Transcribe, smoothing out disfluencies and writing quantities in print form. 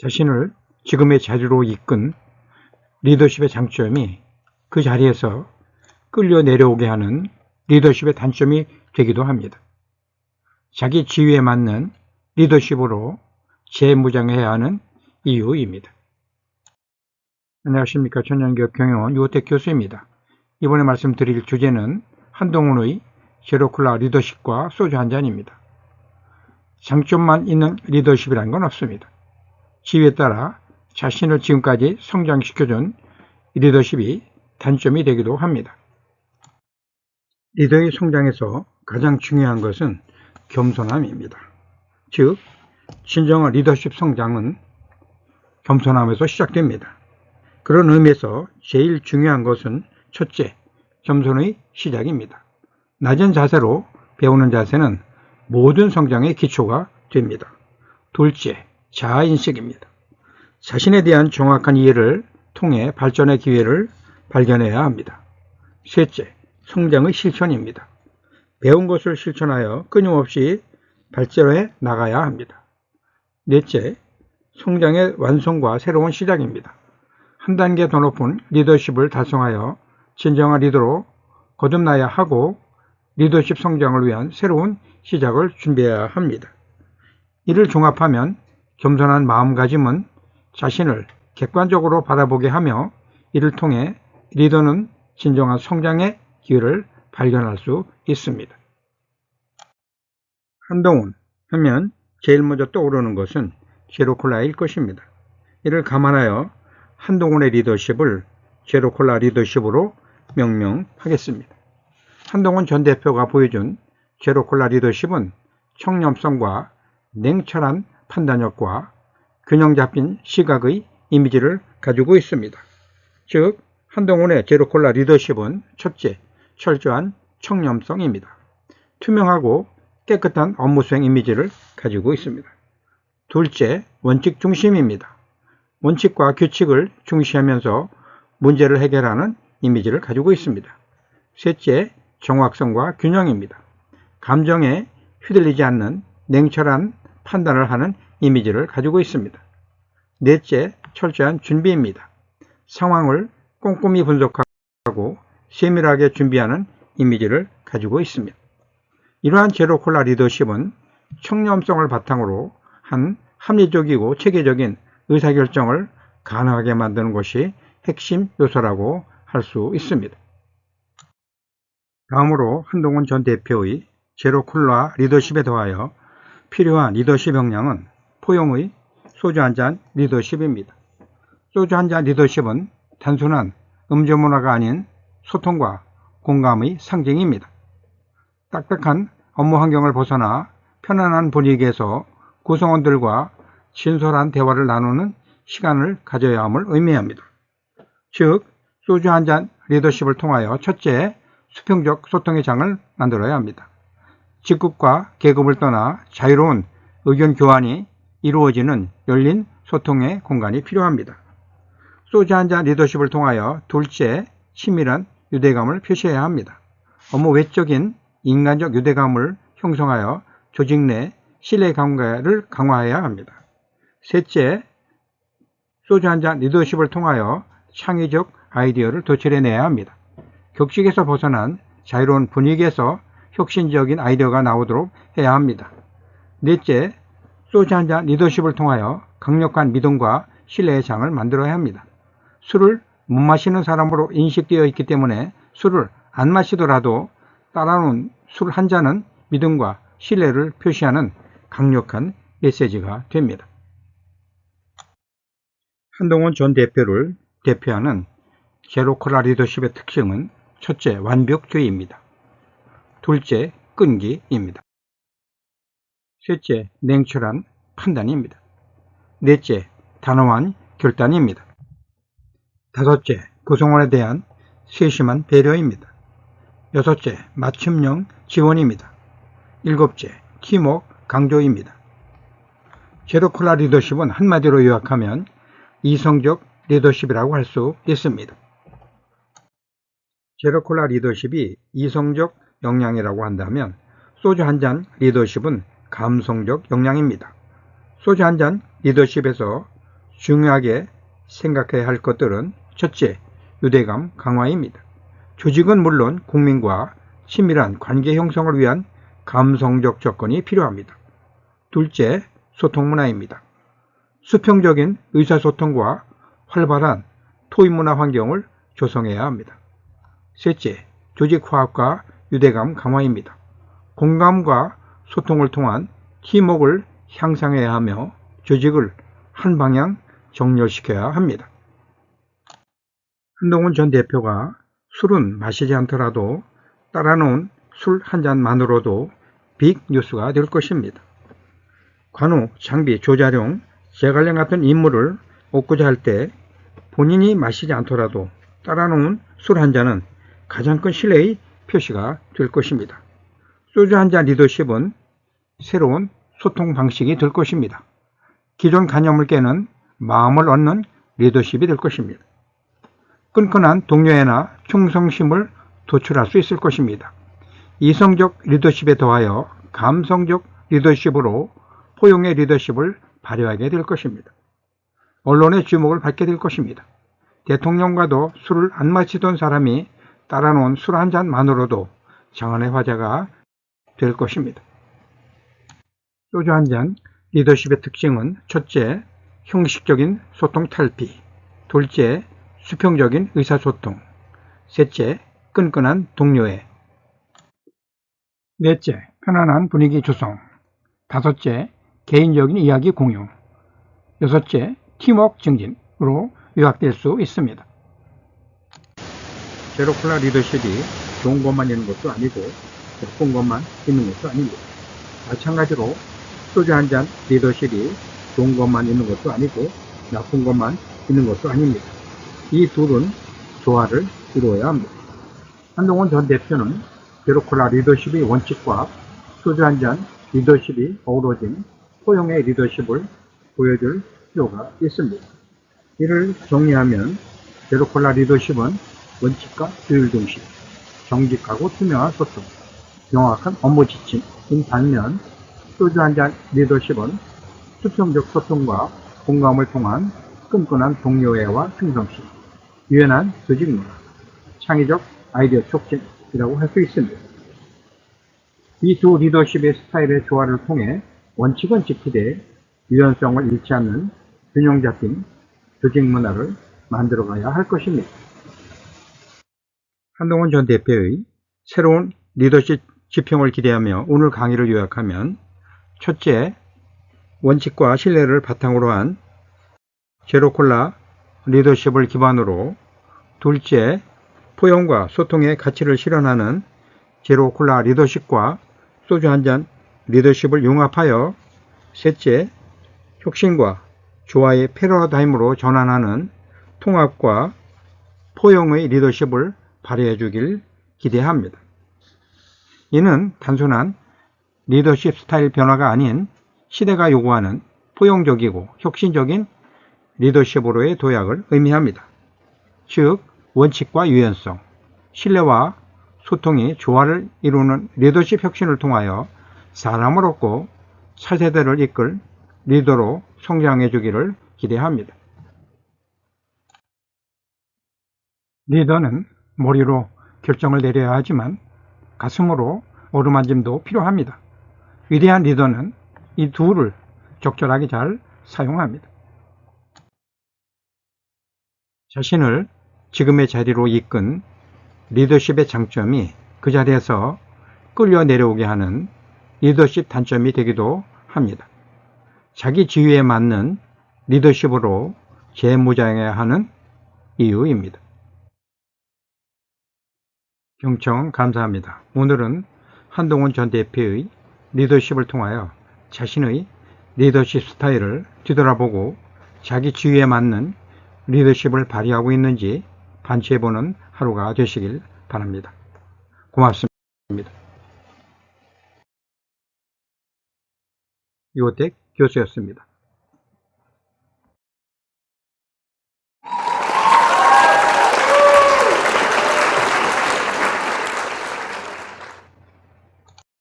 자신을 지금의 자리로 이끈 리더십의 장점이 그 자리에서 끌려 내려오게 하는 리더십의 단점이 되기도 합니다. 자기 지위에 맞는 리더십으로 재무장해야 하는 이유입니다. 안녕하십니까. 천연교육경영원 유호택 교수입니다. 이번에 말씀드릴 주제는 한동훈의 제로콜라 리더십과 소주 한 잔입니다. 장점만 있는 리더십이란 건 없습니다. 지위에 따라 자신을 지금까지 성장시켜준 리더십이 단점이 되기도 합니다. 리더의 성장에서 가장 중요한 것은 겸손함입니다. 즉, 진정한 리더십 성장은 겸손함에서 시작됩니다. 그런 의미에서 제일 중요한 것은 첫째, 겸손의 시작입니다. 낮은 자세로 배우는 자세는 모든 성장의 기초가 됩니다. 둘째, 자아인식입니다. 자신에 대한 정확한 이해를 통해 발전의 기회를 발견해야 합니다. 셋째, 성장의 실천입니다. 배운 것을 실천하여 끊임없이 발전해 나가야 합니다. 넷째, 성장의 완성과 새로운 시작입니다. 한 단계 더 높은 리더십을 달성하여 진정한 리더로 거듭나야 하고 리더십 성장을 위한 새로운 시작을 준비해야 합니다. 이를 종합하면 겸손한 마음가짐은 자신을 객관적으로 바라보게 하며 이를 통해 리더는 진정한 성장의 기회를 발견할 수 있습니다. 한동훈 하면 제일 먼저 떠오르는 것은 제로콜라일 것입니다. 이를 감안하여 한동훈의 리더십을 제로콜라 리더십으로 명명하겠습니다. 한동훈 전 대표가 보여준 제로콜라 리더십은 청렴성과 냉철한 판단력과 균형 잡힌 시각의 이미지를 가지고 있습니다. 즉, 한동훈의 제로콜라 리더십은 첫째, 철저한 청렴성입니다. 투명하고 깨끗한 업무 수행 이미지를 가지고 있습니다. 둘째, 원칙 중심입니다. 원칙과 규칙을 중시하면서 문제를 해결하는 이미지를 가지고 있습니다. 셋째, 정확성과 균형입니다. 감정에 휘둘리지 않는 냉철한 판단을 하는 이미지를 가지고 있습니다. 넷째, 철저한 준비입니다. 상황을 꼼꼼히 분석하고 세밀하게 준비하는 이미지를 가지고 있습니다. 이러한 제로콜라 리더십은 청렴성을 바탕으로 한 합리적이고 체계적인 의사결정을 가능하게 만드는 것이 핵심 요소라고 할 수 있습니다. 다음으로 한동훈 전 대표의 제로콜라 리더십에 더하여 필요한 리더십 역량은 포용의 소주 한 잔 리더십입니다. 소주 한 잔 리더십은 단순한 음주문화가 아닌 소통과 공감의 상징입니다. 딱딱한 업무 환경을 벗어나 편안한 분위기에서 구성원들과 진솔한 대화를 나누는 시간을 가져야 함을 의미합니다. 즉, 소주 한 잔 리더십을 통하여 첫째, 수평적 소통의 장을 만들어야 합니다. 직급과 계급을 떠나 자유로운 의견 교환이 이루어지는 열린 소통의 공간이 필요합니다. 소주 한 잔 리더십을 통하여 둘째, 친밀한 유대감을 표시해야 합니다. 업무 외적인 인간적 유대감을 형성하여 조직 내 신뢰관계를 강화해야 합니다. 셋째, 소주 한 잔 리더십을 통하여 창의적 아이디어를 도출해내야 합니다. 격식에서 벗어난 자유로운 분위기에서 혁신적인 아이디어가 나오도록 해야 합니다. 넷째, 소주 한 잔 리더십을 통하여 강력한 믿음과 신뢰의 장을 만들어야 합니다. 술을 못 마시는 사람으로 인식되어 있기 때문에 술을 안 마시더라도 따라오는 술 한 잔은 믿음과 신뢰를 표시하는 강력한 메시지가 됩니다. 한동훈 전 대표를 대표하는 제로콜라 리더십의 특징은 첫째, 완벽주의입니다. 둘째, 끈기입니다. 셋째, 냉철한 판단입니다. 넷째, 단호한 결단입니다. 다섯째, 구성원에 대한 세심한 배려입니다. 여섯째, 맞춤형 지원입니다. 일곱째, 팀워크 강조입니다. 제로콜라 리더십은 한마디로 요약하면 이성적 리더십이라고 할 수 있습니다. 제로콜라 리더십이 이성적 역량이라고 한다면 소주 한 잔 리더십은 감성적 역량입니다. 소주 한 잔 리더십에서 중요하게 생각해야 할 것들은 첫째, 유대감 강화입니다. 조직은 물론 국민과 친밀한 관계 형성을 위한 감성적 조건이 필요합니다. 둘째, 소통 문화입니다. 수평적인 의사소통과 활발한 토의 문화 환경을 조성해야 합니다. 셋째, 조직화합과 유대감 강화입니다. 공감과 소통을 통한 팀워크를 향상해야 하며 조직을 한 방향 정렬시켜야 합니다. 한동훈 전 대표가 술은 마시지 않더라도 따라놓은 술 한 잔만으로도 빅 뉴스가 될 것입니다. 관우, 장비, 조자룡, 제갈량 같은 인물을 얻고자 할 때 본인이 마시지 않더라도 따라놓은 술 한 잔은 가장 큰 신뢰의 표시가 될 것입니다. 소주 한 잔 리더십은 새로운 소통 방식이 될 것입니다. 기존 관념을 깨는 마음을 얻는 리더십이 될 것입니다. 끈끈한 동료애나 충성심을 도출할 수 있을 것입니다. 이성적 리더십에 더하여 감성적 리더십으로 포용의 리더십을 발휘하게 될 것입니다. 언론의 주목을 받게 될 것입니다. 대통령과도 술을 안 마시던 사람이 따라놓은 술 한 잔만으로도 장안의 화제가 될 것입니다. 소주 한 잔 리더십의 특징은 첫째, 형식적인 소통 탈피, 둘째, 수평적인 의사소통, 셋째, 끈끈한 동료애, 넷째, 편안한 분위기 조성, 다섯째, 개인적인 이야기 공유, 여섯째, 팀워크 증진으로 요약될 수 있습니다. 제로콜라 리더십이 좋은 것만 있는 것도 아니고 나쁜 것만 있는 것도 아닙니다. 마찬가지로 소주 한 잔 리더십이 좋은 것만 있는 것도 아니고 나쁜 것만 있는 것도 아닙니다. 이 둘은 조화를 이루어야 합니다. 한동훈 전 대표는 제로콜라 리더십의 원칙과 소주 한 잔 리더십이 어우러진 포용의 리더십을 보여줄 필요가 있습니다. 이를 정리하면 제로콜라 리더십은 원칙과 규율 중심, 정직하고 투명한 소통, 명확한 업무 지침인 반면 소주 한 잔 리더십은 수평적 소통과 공감을 통한 끈끈한 동료애와 충성심, 유연한 조직 문화, 창의적 아이디어 촉진이라고 할 수 있습니다. 이 두 리더십의 스타일의 조화를 통해 원칙은 지키되 유연성을 잃지 않는 균형 잡힌 조직 문화를 만들어가야 할 것입니다. 한동훈 전 대표의 새로운 리더십 지평을 기대하며 오늘 강의를 요약하면 첫째, 원칙과 신뢰를 바탕으로 한 제로콜라 리더십을 기반으로 둘째, 포용과 소통의 가치를 실현하는 제로콜라 리더십과 소주 한 잔 리더십을 융합하여 셋째, 혁신과 조화의 패러다임으로 전환하는 통합과 포용의 리더십을 발휘해 주길 기대합니다. 이는 단순한 리더십 스타일 변화가 아닌 시대가 요구하는 포용적이고 혁신적인 리더십으로의 도약을 의미합니다. 즉, 원칙과 유연성, 신뢰와 소통이 조화를 이루는 리더십 혁신을 통하여 사람을 얻고 차세대를 이끌 리더로 성장해 주기를 기대합니다. 리더는 머리로 결정을 내려야 하지만 가슴으로 어루만짐도 필요합니다. 위대한 리더는 이 둘을 적절하게 잘 사용합니다. 자신을 지금의 자리로 이끈 리더십의 장점이 그 자리에서 끌려 내려오게 하는 리더십 단점이 되기도 합니다. 자기 지위에 맞는 리더십으로 재무장해야 하는 이유입니다. 경청 감사합니다. 오늘은 한동훈 전 대표의 리더십을 통하여 자신의 리더십 스타일을 뒤돌아보고 자기 지위에 맞는 리더십을 발휘하고 있는지 반추해보는 하루가 되시길 바랍니다. 고맙습니다. 이호택 교수였습니다.